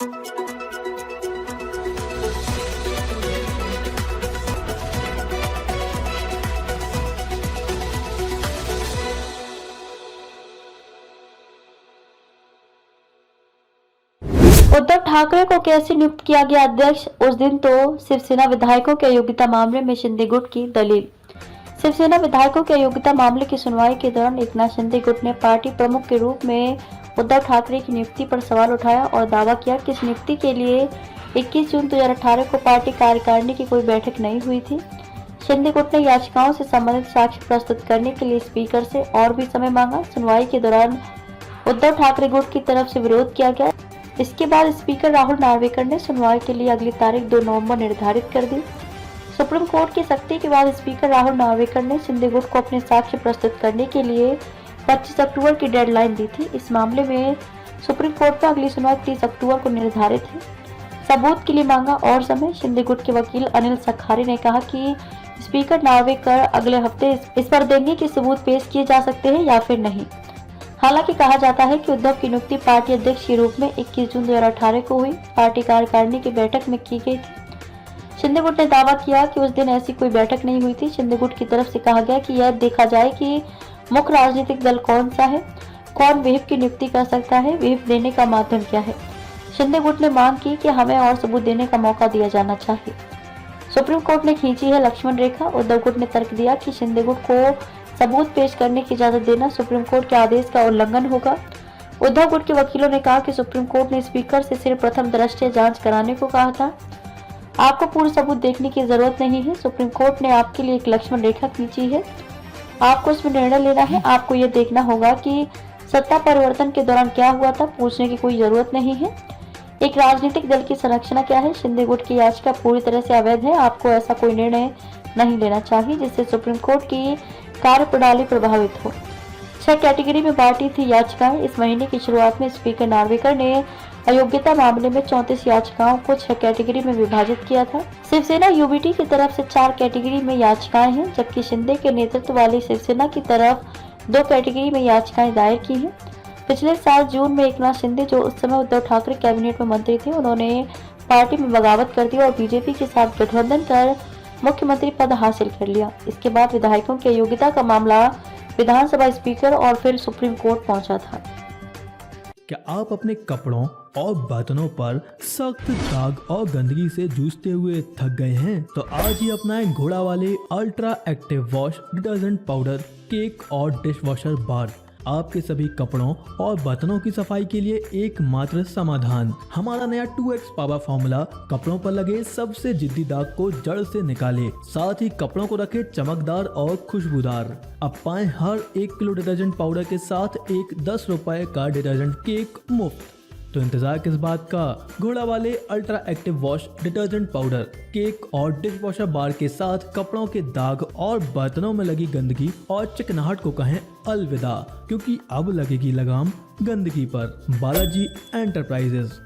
उद्धव ठाकरे को कैसे नियुक्त किया गया अध्यक्ष, उस दिन तो शिवसेना विधायकों के अयोग्यता मामले में शिंदे गुट की दलील। शिवसेना विधायकों के अयोग्यता मामले की सुनवाई के दौरान एकनाथ शिंदे गुट ने पार्टी प्रमुख के रूप में उद्धव ठाकरे की नियुक्ति पर सवाल उठाया और दावा किया कि इस नियुक्ति के लिए 21 जून 2018 को पार्टी कार्यकारिणी की कोई बैठक नहीं हुई थी। शिंदे गुट ने याचिकाओं से संबंधित साक्ष्य प्रस्तुत करने के लिए स्पीकर से और भी समय मांगा। सुनवाई के दौरान उद्धव ठाकरे गुट की तरफ से विरोध किया गया। इसके बाद स्पीकर राहुल नार्वेकर ने सुनवाई के लिए अगली तारीख 2 नवंबर निर्धारित कर दी। सुप्रीम कोर्ट की सख्ती के बाद स्पीकर राहुल नार्वेकर ने शिंदे गुट को अपने साक्ष्य प्रस्तुत करने के लिए 25 अक्टूबर की डेडलाइन दी थी। इस मामले में सुप्रीम कोर्ट में अगली सुनवाई 30 अक्टूबर को निर्धारित है। सबूत के लिए मांगा और समय। शिंदे गुट के वकील अनिल सखारी ने कहा कि स्पीकर नार्वेकर अगले हफ्ते इस पर देंगे कि सबूत पेश किए जा सकते हैं या फिर नहीं। हालांकि कहा जाता है कि उद्धव की नियुक्ति पार्टी अध्यक्ष के रूप में 21 जून 2018 को हुई पार्टी कार्यकारिणी की बैठक में की गई थी। शिंदे गुट ने दावा किया कि उस दिन ऐसी कोई बैठक नहीं हुई थी। शिंदे गुट की तरफ से कहा गया कि यह देखा जाए कि मुख्य राजनीतिक दल कौन सा है, कौन व्हिप की नियुक्ति कर सकता है, व्हिप देने का माध्यम क्या है। शिंदे गुट ने मांग की कि हमें और सबूत देने का मौका दिया जाना चाहिए। सुप्रीम कोर्ट ने खींची है लक्ष्मण रेखा। उद्धव गुट ने तर्क दिया कि शिंदे गुट को सबूत पेश करने की इजाजत देना सुप्रीम कोर्ट के आदेश का उल्लंघन होगा। उद्धव गुट के वकीलों ने कहा कि सुप्रीम कोर्ट ने स्पीकर से सिर्फ प्रथम दृष्टया जांच कराने को कहा था। आपको पूर्ण सबूत देखने की जरूरत नहीं है। सुप्रीम कोर्ट ने आपके लिए एक लक्ष्मण रेखा खींची है, आपको इसमें निर्णय लेना है। आपको यह देखना होगा कि सत्ता परिवर्तन के दौरान क्या हुआ था, पूछने की कोई जरूरत नहीं है। एक राजनीतिक दल की संरचना क्या है। शिंदे गुट की याचिका पूरी तरह से अवैध है। आपको ऐसा कोई निर्णय नहीं लेना चाहिए जिससे सुप्रीम कोर्ट की कार्यप्रणाली प्रभावित हो। 6 कैटेगरी में बांटी थी याचिकाएं। इस महीने की शुरुआत में स्पीकर नार्वेकर ने अयोग्यता मामले में 34 याचिकाओं को 6 कैटेगरी में विभाजित किया था। शिवसेना यूबीटी की तरफ से 4 कैटेगरी में याचिकाएं हैं, जबकि शिंदे के नेतृत्व वाली शिवसेना की तरफ 2 कैटेगरी में याचिकाएं दायर की हैं। पिछले साल जून में एकनाथ शिंदे, जो उस समय उद्धव ठाकरे कैबिनेट में मंत्री थे, उन्होंने पार्टी में बगावत कर दी और बीजेपी के साथ गठबंधन कर मुख्यमंत्री पद हासिल कर लिया। इसके बाद विधायकों की अयोग्यता का मामला विधानसभा स्पीकर और फिर सुप्रीम कोर्ट पहुंचा था। क्या आप अपने कपड़ों और बर्तनों पर सख्त दाग और गंदगी से जूझते हुए थक गए हैं? तो आज ही अपनाएं घोड़ा वाले ultra active wash detergent powder, cake और डिश वॉशर बार। आपके सभी कपड़ों और बर्तनों की सफाई के लिए एकमात्र समाधान। हमारा नया 2x पावर फॉर्मूला कपड़ों पर लगे सबसे जिद्दी दाग को जड़ से निकाले, साथ ही कपड़ों को रखे चमकदार और खुशबूदार। अब पाएं हर 1 किलो डिटर्जेंट पाउडर के साथ एक 10 रुपए का डिटर्जेंट केक मुफ्त। तो इंतजार किस बात का? घोड़ा वाले ultra active wash detergent powder, cake और डिश वॉशर बार के साथ कपड़ों के दाग और बर्तनों में लगी गंदगी और चिकनाहट को कहें अलविदा, क्योंकि अब लगेगी लगाम गंदगी पर। बालाजी एंटरप्राइजेस।